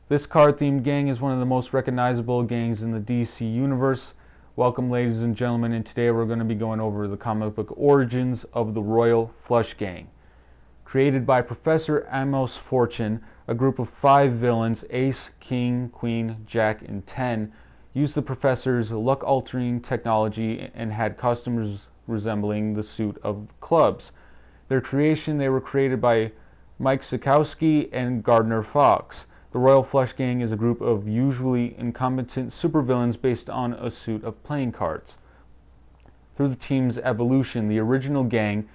This card-themed gang is one of the most recognizable gangs in the DC universe. Welcome, ladies and gentlemen, and today we're going to be going over the comic book origins of the Royal Flush Gang. Created by Professor Amos Fortune, a group of 5 villains, Ace, King, Queen, Jack, and 10, used the Professor's luck-altering technology and had costumes resembling the suit of clubs. Their creation, they were created by Mike Sikowski and Gardner Fox. The Royal Flush Gang is a group of usually incompetent supervillains based on a suit of playing cards. Through the team's evolution, the original gang,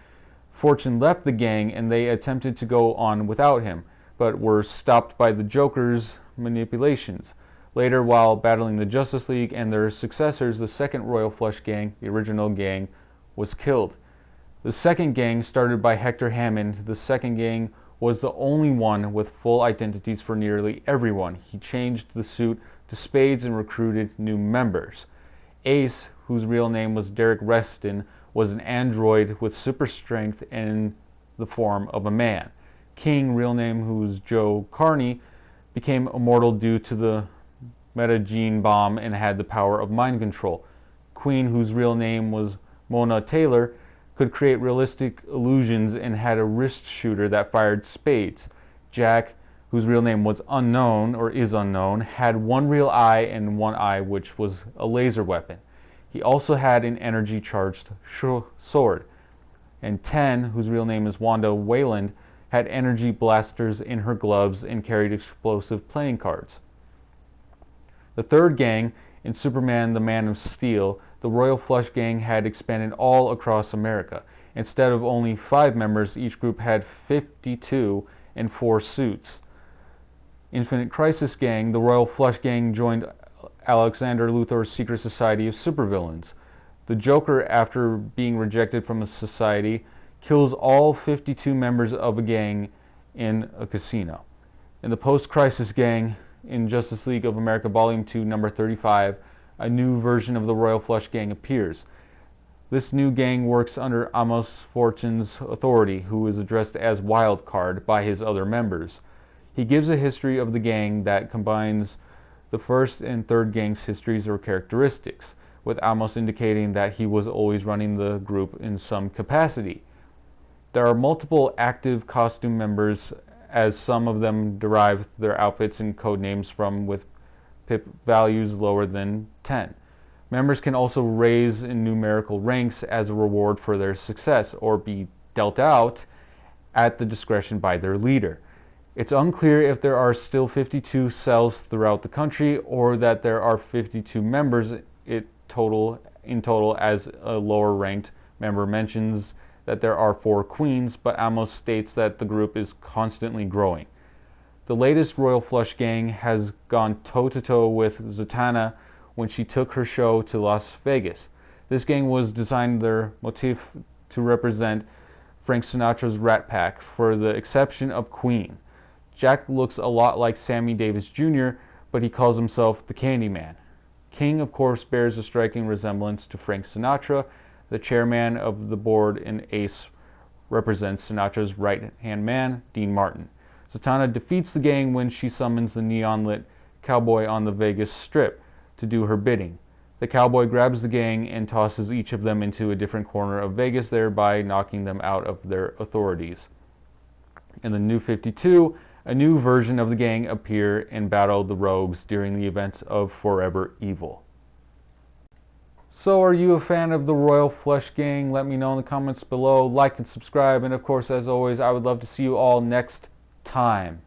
Fortune left the gang and they attempted to go on without him, but were stopped by the Joker's manipulations. Later, while battling the Justice League and their successors, the second Royal Flush Gang, the original gang, was killed. The second gang, started by Hector Hammond, the second gang was the only one with full identities for nearly everyone. He changed the suit to spades and recruited new members. Ace, whose real name was Derek Reston, was an android with super strength in the form of a man. King, real name who was Joe Carney, became immortal due to the metagene bomb and had the power of mind control. Queen, whose real name was Mona Taylor, could create realistic illusions and had a wrist shooter that fired spades. Jack, whose real name was unknown or is unknown, had one real eye and one eye which was a laser weapon. He also had an energy charged sword. And 10, whose real name is Wanda Wayland, had energy blasters in her gloves and carried explosive playing cards. The third gang, in Superman the Man of Steel, the Royal Flush Gang had expanded all across America. Instead of only 5 members, each group had 52 and 4 suits. Infinite Crisis Gang, the Royal Flush Gang joined Alexander Luthor's secret society of supervillains. The Joker, after being rejected from the society, kills all 52 members of a gang in a casino. In the Post-Crisis Gang, in Justice League of America Volume 2, number 35, a new version of the Royal Flush Gang appears. This new gang works under Amos Fortune's authority, who is addressed as Wildcard by his other members. He gives a history of the gang that combines the first and third gang's histories or characteristics, with Amos indicating that he was always running the group in some capacity. There are multiple active costume members, as some of them derive their outfits and code names from with pip values lower than 10. Members can also raise in numerical ranks as a reward for their success or be dealt out at the discretion by their leader. It's unclear if there are still 52 cells throughout the country or that there are 52 members in total, as a lower ranked member mentions that there are 4 queens, but Amos states that the group is constantly growing. The latest Royal Flush Gang has gone toe-to-toe with Zatanna when she took her show to Las Vegas. This gang was designed their motif to represent Frank Sinatra's Rat Pack, for the exception of Queen. Jack looks a lot like Sammy Davis Jr., but he calls himself the Candyman. King, of course, bears a striking resemblance to Frank Sinatra. The chairman of the board in Ace represents Sinatra's right-hand man, Dean Martin. Zatanna defeats the gang when she summons the neon-lit cowboy on the Vegas Strip to do her bidding. The cowboy grabs the gang and tosses each of them into a different corner of Vegas, thereby knocking them out of their authorities. In the New 52, a new version of the gang appear and battle the rogues during the events of Forever Evil. So are you a fan of the Royal Flush Gang? Let me know in the comments below. Like and subscribe, and of course, as always, I would love to see you all next time.